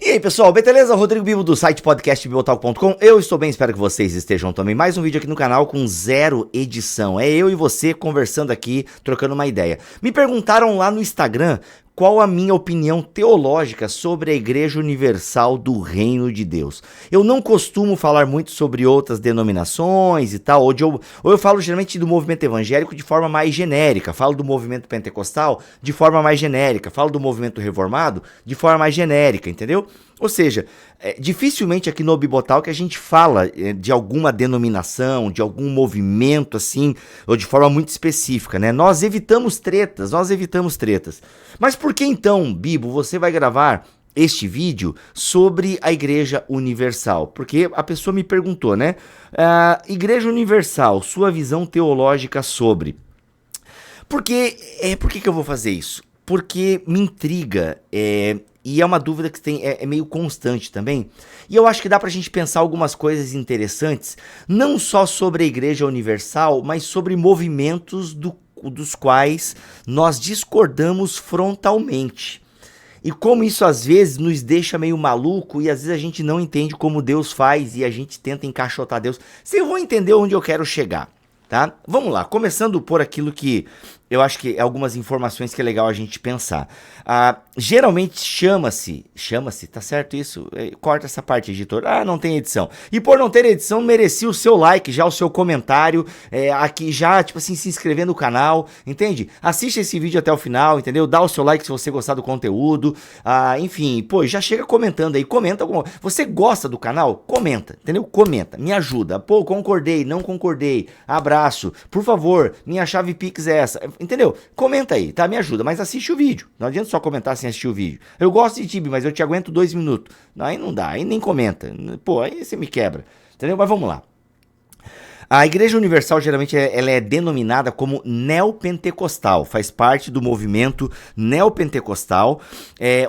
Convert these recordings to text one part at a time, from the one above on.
E aí pessoal, beleza? Rodrigo Bibo do site podcastbibotalk.com. Eu estou bem, espero que vocês estejam também. Mais um vídeo aqui no canal com 0 edição. É eu e você conversando aqui, trocando uma ideia. Me perguntaram lá no Instagram qual a minha opinião teológica sobre a Igreja Universal do Reino de Deus. Eu não costumo falar muito sobre outras denominações e tal, ou eu falo geralmente do movimento evangélico de forma mais genérica, falo do movimento pentecostal de forma mais genérica, falo do movimento reformado de forma mais genérica, entendeu? Ou seja, dificilmente aqui no Bibotal que a gente fala de alguma denominação, de algum movimento assim, ou de forma muito específica, né? Nós evitamos tretas. Mas por que então, Bibo, você vai gravar este vídeo sobre a Igreja Universal? Porque a pessoa me perguntou, né? Igreja Universal, sua visão teológica sobre... Por que eu vou fazer isso? Porque me intriga, e é uma dúvida que é meio constante também. E eu acho que dá pra gente pensar algumas coisas interessantes, não só sobre a Igreja Universal, mas sobre movimentos dos quais nós discordamos frontalmente. E como isso às vezes nos deixa meio maluco e às vezes a gente não entende como Deus faz e a gente tenta encaixotar Deus. Vocês vão entender onde eu quero chegar, tá? Vamos lá, começando por aquilo que eu acho que é algumas informações que é legal a gente pensar. Geralmente chama-se, tá certo isso? Corta essa parte, editor. Não tem edição. E por não ter edição, merecia o seu like, já o seu comentário, aqui já, tipo assim, se inscrever no canal, entende? Assiste esse vídeo até o final, entendeu? Dá o seu like se você gostar do conteúdo, enfim, pô, já chega comentando aí, comenta alguma... Você gosta do canal? Comenta, entendeu? Comenta, me ajuda. Pô, concordei, não concordei, abraço, por favor, minha chave Pix é essa, entendeu? Comenta aí, tá? Me ajuda, mas assiste o vídeo, não adianta só comentar sem assistir o vídeo. Eu gosto de Tibi, mas eu te aguento 2 minutos. Aí não dá, aí nem comenta. Pô, aí você me quebra. Entendeu? Mas vamos lá. A Igreja Universal geralmente ela é denominada como neopentecostal, faz parte do movimento neopentecostal,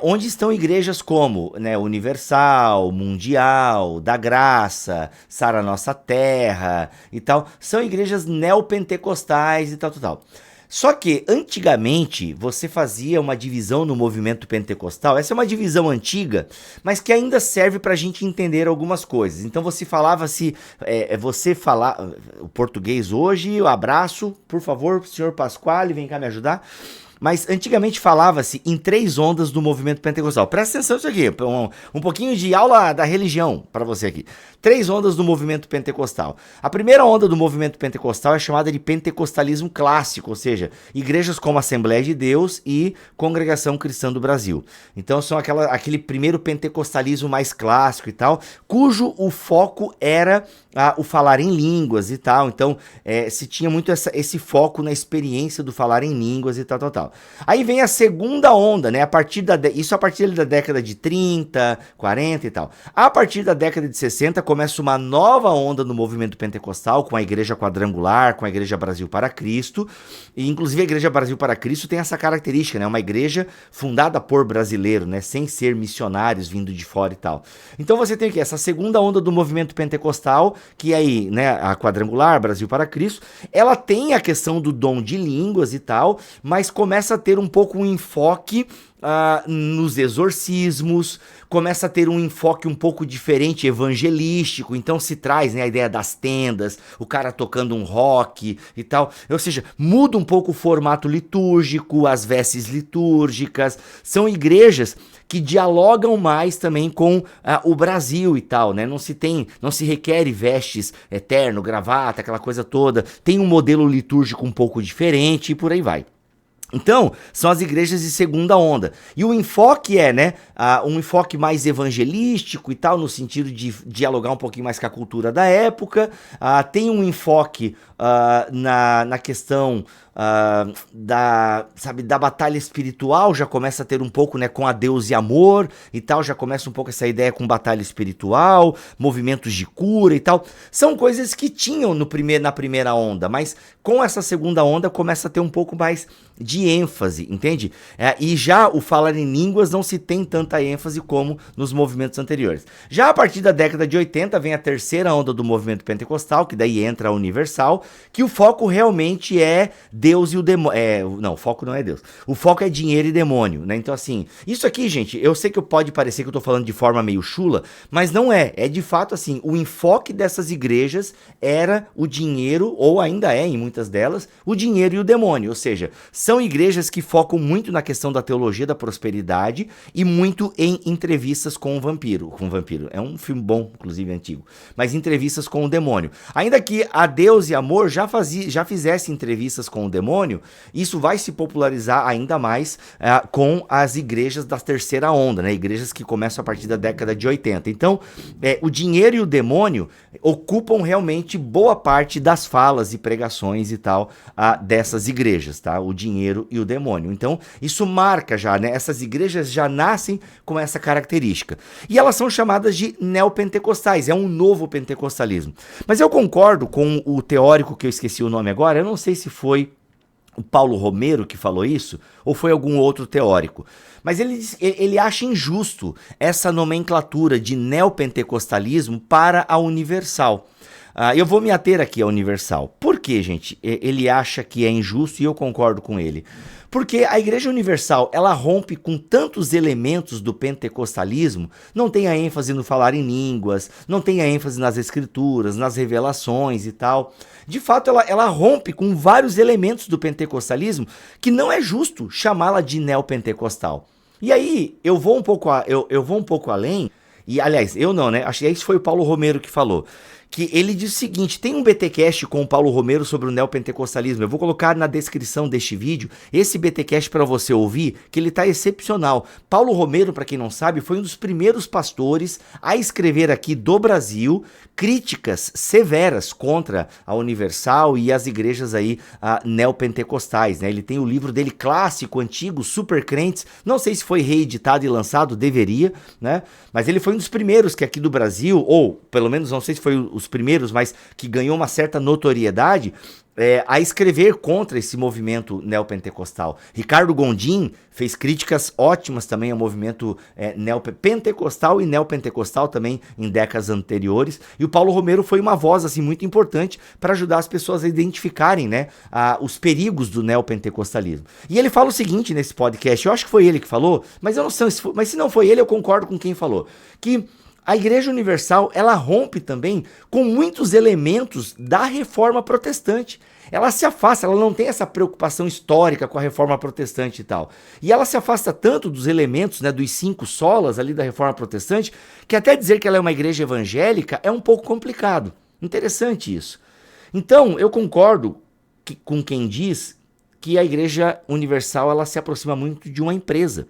onde estão igrejas como, né, Universal, Mundial, da Graça, Sara Nossa Terra e tal. São igrejas neopentecostais e tal. Só que, antigamente, você fazia uma divisão no movimento pentecostal. Essa é uma divisão antiga, mas que ainda serve para a gente entender algumas coisas. Então, você falava o português hoje, o abraço, por favor, senhor Pasquale, vem cá me ajudar. Mas antigamente falava-se em 3 ondas do movimento pentecostal. Presta atenção nisso aqui, um pouquinho de aula da religião para você aqui. 3 ondas do movimento pentecostal. A primeira onda do movimento pentecostal é chamada de pentecostalismo clássico, ou seja, igrejas como Assembleia de Deus e Congregação Cristã do Brasil. Então são aquele primeiro pentecostalismo mais clássico e tal, cujo o foco era o falar em línguas e tal. Então se tinha muito esse foco na experiência do falar em línguas e tal. Aí vem a segunda onda, né? Isso a partir da década de 30, 40 e tal. A partir da década de 60 começa uma nova onda no movimento pentecostal, com a Igreja Quadrangular, com a Igreja Brasil para Cristo. E inclusive a Igreja Brasil para Cristo tem essa característica, né? Uma igreja fundada por brasileiro, né? Sem ser missionários vindo de fora e tal. Então você tem aqui essa segunda onda do movimento pentecostal, que aí, né, a Quadrangular, Brasil para Cristo, ela tem a questão do dom de línguas e tal, mas começa a ter um pouco um enfoque nos exorcismos, começa a ter um enfoque um pouco diferente, evangelístico. Então se traz, né, a ideia das tendas, o cara tocando um rock e tal, ou seja, muda um pouco o formato litúrgico, as vestes litúrgicas. São igrejas que dialogam mais também com o Brasil e tal, né? Não se requer vestes, terno, gravata, aquela coisa toda. Tem um modelo litúrgico um pouco diferente e por aí vai. Então, são as igrejas de segunda onda. E o enfoque né, um enfoque mais evangelístico e tal, no sentido de dialogar um pouquinho mais com a cultura da época. Tem um enfoque na questão da batalha espiritual, já começa a ter um pouco, né, com a Deus e amor e tal, já começa um pouco essa ideia com batalha espiritual, movimentos de cura e tal. São coisas que tinham na primeira onda, mas com essa segunda onda começa a ter um pouco mais de ênfase, entende? E já o falar em línguas não se tem tanta ênfase como nos movimentos anteriores. Já a partir da década de 80 vem a terceira onda do movimento pentecostal, que daí entra a Universal, que o foco realmente é Deus e o demônio. Não, o foco não é Deus. O foco é dinheiro e demônio, né? Então, assim, isso aqui, gente, eu sei que pode parecer que eu tô falando de forma meio chula, mas não é. É de fato assim, o enfoque dessas igrejas era o dinheiro, ou ainda é em muitas delas, o dinheiro e o demônio. Ou seja, são igrejas que focam muito na questão da teologia da prosperidade e muito em entrevistas com o vampiro. Com o vampiro. É um filme bom, inclusive antigo. Mas entrevistas com o demônio. Ainda que a Deus e Amor já fizesse entrevistas com o demônio, isso vai se popularizar ainda mais com as igrejas da terceira onda, né? Igrejas que começam a partir da década de 80. Então, o dinheiro e o demônio ocupam realmente boa parte das falas e pregações e tal dessas igrejas, tá? O dinheiro e o demônio. Então, isso marca já, né? Essas igrejas já nascem com essa característica. E elas são chamadas de neopentecostais, é um novo pentecostalismo. Mas eu concordo com o teórico que eu esqueci o nome agora, eu não sei se foi o Paulo Romero que falou isso, ou foi algum outro teórico. Mas ele acha injusto essa nomenclatura de neopentecostalismo para a Universal. Eu vou me ater aqui à Universal. Por quê, gente? Ele acha que é injusto e eu concordo com ele. Porque a Igreja Universal, ela rompe com tantos elementos do pentecostalismo, não tem a ênfase no falar em línguas, não tem a ênfase nas escrituras, nas revelações e tal. De fato, ela rompe com vários elementos do pentecostalismo que não é justo chamá-la de neopentecostal. E aí, eu vou um pouco além, e aliás, eu não, né? Acho que isso foi o Paulo Romero que falou. Que ele diz o seguinte, tem um BTcast com o Paulo Romero sobre o neopentecostalismo, eu vou colocar na descrição deste vídeo esse BTcast para você ouvir, que ele tá excepcional. Paulo Romero, para quem não sabe, foi um dos primeiros pastores a escrever aqui do Brasil críticas severas contra a Universal e as igrejas aí neopentecostais, né? Ele tem o livro dele clássico, antigo, Super Crentes, não sei se foi reeditado e lançado, deveria, né? Mas ele foi um dos primeiros que aqui do Brasil, ou pelo menos não sei se foi os primeiros, mas que ganhou uma certa notoriedade, a escrever contra esse movimento neopentecostal. Ricardo Gondim fez críticas ótimas também ao movimento pentecostal e neopentecostal também em décadas anteriores, e o Paulo Romero foi uma voz assim muito importante para ajudar as pessoas a identificarem, né, os perigos do neopentecostalismo. E ele fala o seguinte nesse podcast, eu acho que foi ele que falou, mas eu não sei mas se não foi ele, eu concordo com quem falou, que a Igreja Universal, ela rompe também com muitos elementos da Reforma Protestante. Ela se afasta, ela não tem essa preocupação histórica com a Reforma Protestante e tal. E ela se afasta tanto dos elementos, né, dos 5 solas ali da Reforma Protestante, que até dizer que ela é uma igreja evangélica é um pouco complicado. Interessante isso. Então, eu concordo com quem diz que a Igreja Universal ela se aproxima muito de uma empresa.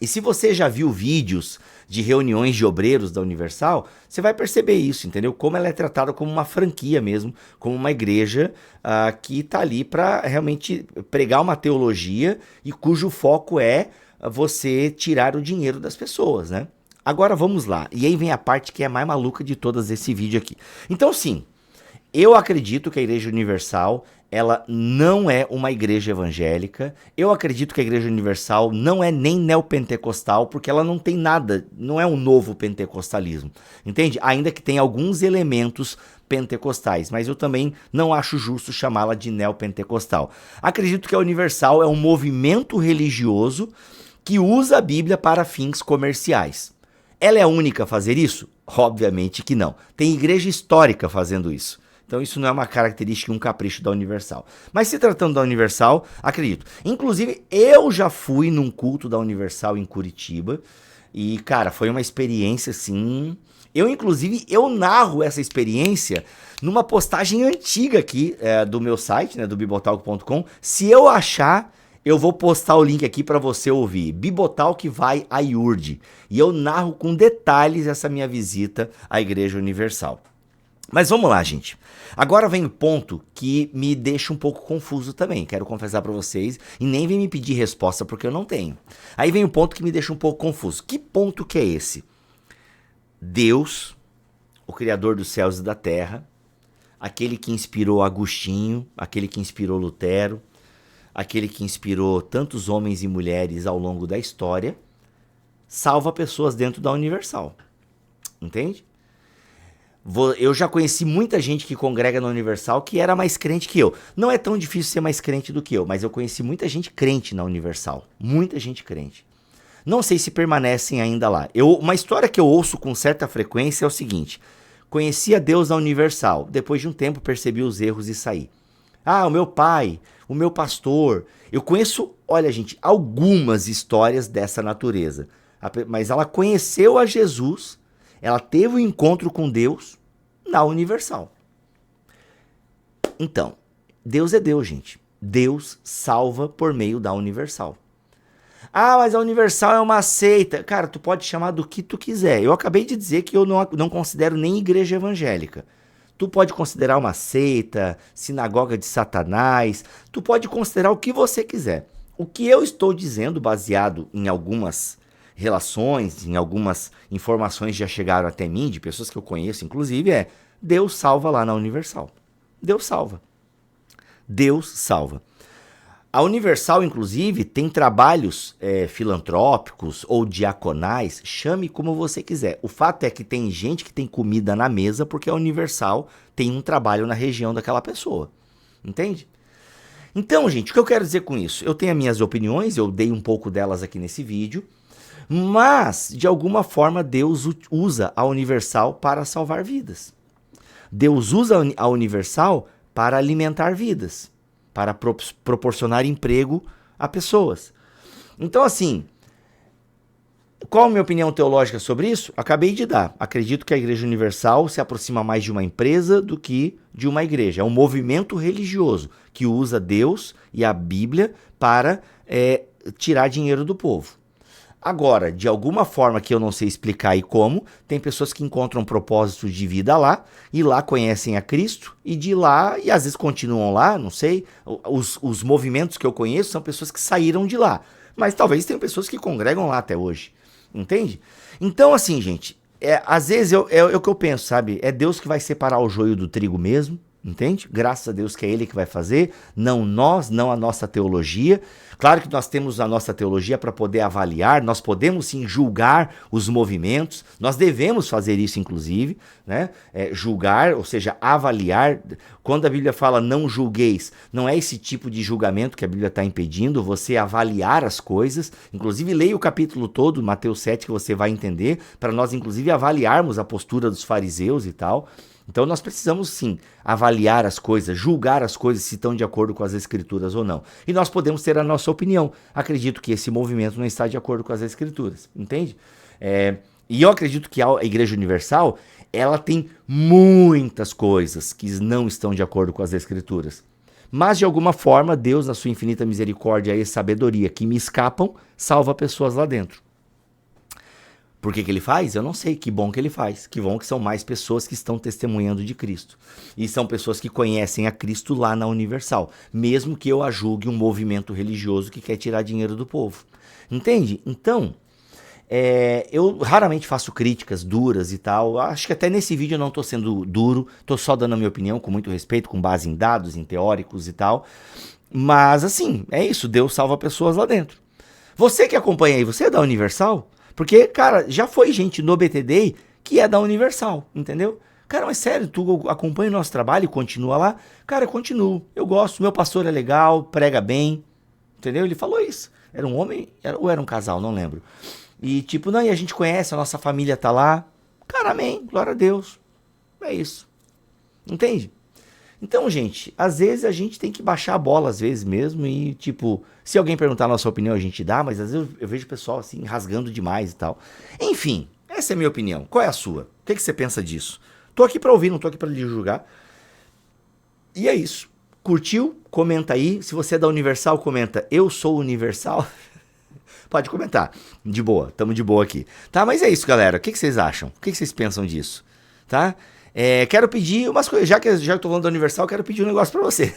E se você já viu vídeos de reuniões de obreiros da Universal, você vai perceber isso, entendeu? Como ela é tratada como uma franquia mesmo, como uma igreja que está ali para realmente pregar uma teologia e cujo foco é você tirar o dinheiro das pessoas, né? Agora vamos lá, e aí vem a parte que é a mais maluca de todas esse vídeo aqui. Então sim, eu acredito que a Igreja Universal ela não é uma igreja evangélica. Eu acredito que a Igreja Universal não é nem neopentecostal, porque ela não tem nada, não é um novo pentecostalismo, entende? Ainda que tenha alguns elementos pentecostais, mas eu também não acho justo chamá-la de neopentecostal. Acredito que a Universal é um movimento religioso que usa a Bíblia para fins comerciais. Ela é a única a fazer isso? Obviamente que não. Tem igreja histórica fazendo isso. Então isso não é uma característica e um capricho da Universal. Mas se tratando da Universal, acredito. Inclusive, eu já fui num culto da Universal em Curitiba. E, cara, foi uma experiência assim... Eu narro essa experiência numa postagem antiga aqui do meu site, né, do bibotalk.com. Se eu achar, eu vou postar o link aqui para você ouvir. Bibotalk vai a IURD. E eu narro com detalhes essa minha visita à Igreja Universal. Mas vamos lá, gente. Agora vem o ponto que me deixa um pouco confuso também. Quero confessar para vocês e nem vem me pedir resposta porque eu não tenho. Aí vem o ponto que me deixa um pouco confuso. Que ponto que é esse? Deus, o Criador dos céus e da terra, aquele que inspirou Agostinho, aquele que inspirou Lutero, aquele que inspirou tantos homens e mulheres ao longo da história, salva pessoas dentro da Universal. Entende? Eu já conheci muita gente que congrega na Universal que era mais crente que eu. Não é tão difícil ser mais crente do que eu, mas eu conheci muita gente crente na Universal. Muita gente crente. Não sei se permanecem ainda lá. Uma história que eu ouço com certa frequência é o seguinte: conheci a Deus na Universal. Depois de um tempo percebi os erros e saí. Ah, o meu pai, o meu pastor. Eu conheço, olha gente, algumas histórias dessa natureza. Mas ela conheceu a Jesus, ela teve um encontro com Deus na Universal. Então, Deus é Deus, gente. Deus salva por meio da Universal. Ah, mas a Universal é uma seita. Cara, tu pode chamar do que tu quiser. Eu acabei de dizer que eu não considero nem igreja evangélica. Tu pode considerar uma seita, sinagoga de Satanás. Tu pode considerar o que você quiser. O que eu estou dizendo, baseado em algumas relações, em algumas informações que já chegaram até mim, de pessoas que eu conheço, inclusive, é: Deus salva lá na Universal. Deus salva. Deus salva. A Universal, inclusive, tem trabalhos filantrópicos ou diaconais, chame como você quiser. O fato é que tem gente que tem comida na mesa porque a Universal tem um trabalho na região daquela pessoa. Entende? Então, gente, o que eu quero dizer com isso? Eu tenho as minhas opiniões, eu dei um pouco delas aqui nesse vídeo, mas, de alguma forma, Deus usa a Universal para salvar vidas. Deus usa a Universal para alimentar vidas, para proporcionar emprego a pessoas. Então, assim, qual a minha opinião teológica sobre isso? Acabei de dar. Acredito que a Igreja Universal se aproxima mais de uma empresa do que de uma igreja. É um movimento religioso que usa Deus e a Bíblia para tirar dinheiro do povo. Agora, de alguma forma que eu não sei explicar e como, tem pessoas que encontram propósito de vida lá, e lá conhecem a Cristo, e de lá, e às vezes continuam lá, não sei. Os movimentos que eu conheço são pessoas que saíram de lá. Mas talvez tenham pessoas que congregam lá até hoje. Entende? Então, assim, gente, às vezes é o que eu penso, sabe? É Deus que vai separar o joio do trigo mesmo. Entende? Graças a Deus que é Ele que vai fazer, não nós, não a nossa teologia. Claro que nós temos a nossa teologia para poder avaliar, nós podemos sim julgar os movimentos, nós devemos fazer isso inclusive, né? Julgar, ou seja, avaliar. Quando a Bíblia fala não julgueis, não é esse tipo de julgamento que a Bíblia está impedindo, você avaliar as coisas. Inclusive leia o capítulo todo, Mateus 7, que você vai entender, para nós inclusive avaliarmos a postura dos fariseus e tal. Então nós precisamos sim avaliar as coisas, julgar as coisas se estão de acordo com as escrituras ou não. E nós podemos ter a nossa opinião. Acredito que esse movimento não está de acordo com as escrituras, entende? E eu acredito que a Igreja Universal, ela tem muitas coisas que não estão de acordo com as escrituras. Mas de alguma forma, Deus, na sua infinita misericórdia e sabedoria que me escapam, salva pessoas lá dentro. Por que ele faz? Eu não sei. Que bom que ele faz. Que bom que são mais pessoas que estão testemunhando de Cristo. E são pessoas que conhecem a Cristo lá na Universal. Mesmo que eu a julgue um movimento religioso que quer tirar dinheiro do povo. Entende? Então, eu raramente faço críticas duras e tal. Acho que até nesse vídeo eu não estou sendo duro. Estou só dando a minha opinião com muito respeito, com base em dados, em teóricos e tal. Mas assim, é isso. Deus salva pessoas lá dentro. Você que acompanha aí, você é da Universal? Porque, cara, já foi gente no BTD que é da Universal, entendeu? Cara, mas sério, tu acompanha o nosso trabalho e continua lá? Cara, eu continuo. Eu gosto, meu pastor é legal, prega bem, entendeu? Ele falou isso. Era um homem ou era um casal, não lembro. E tipo, não, e a gente conhece, a nossa família tá lá. Cara, amém, glória a Deus. É isso. Entende? Então, gente, às vezes a gente tem que baixar a bola, às vezes mesmo, e tipo, se alguém perguntar a nossa opinião, a gente dá, mas às vezes eu vejo o pessoal assim, rasgando demais e tal. Enfim, essa é a minha opinião. Qual é a sua? O que você pensa disso? Tô aqui pra ouvir, não tô aqui pra lhe julgar. E é isso. Curtiu? Comenta aí. Se você é da Universal, comenta, eu sou Universal. Pode comentar. De boa, tamo de boa aqui. Tá, mas é isso, galera. O que vocês acham? O que vocês pensam disso? Tá? Quero pedir umas coisas, já que eu tô falando da Universal, quero pedir um negócio pra você.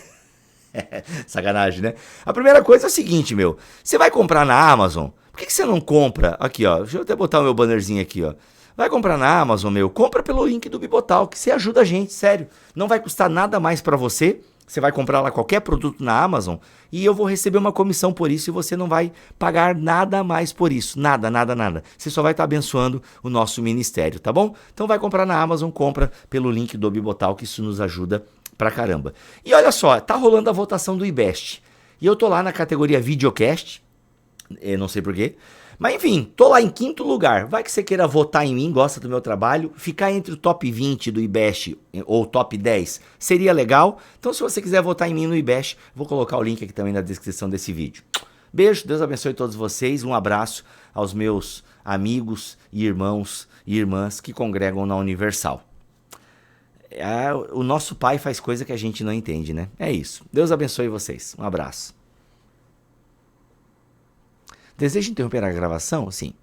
Sacanagem, né? A primeira coisa é o seguinte, meu. Você vai comprar na Amazon, por que você não compra? Aqui, ó. Deixa eu até botar o meu bannerzinho aqui, ó. Vai comprar na Amazon, meu. Compra pelo link do Bibotalk, que você ajuda a gente, sério. Não vai custar nada mais pra você Você vai comprar lá qualquer produto na Amazon e eu vou receber uma comissão por isso e você não vai pagar nada mais por isso. Nada, nada, nada. Você só vai estar abençoando o nosso ministério, tá bom? Então vai comprar na Amazon, compra pelo link do Bibotalk, isso nos ajuda pra caramba. E olha só, tá rolando a votação do IBEST. E eu tô lá na categoria Videocast, eu não sei porquê. Mas enfim, tô lá em 5º lugar. Vai que você queira votar em mim, gosta do meu trabalho, ficar entre o top 20 do IBEST ou top 10 seria legal. Então se você quiser votar em mim no IBEST, vou colocar o link aqui também na descrição desse vídeo. Beijo, Deus abençoe todos vocês. Um abraço aos meus amigos e irmãos e irmãs que congregam na Universal. O nosso pai faz coisa que a gente não entende, né? É isso. Deus abençoe vocês. Um abraço. Deseja interromper a gravação? Sim.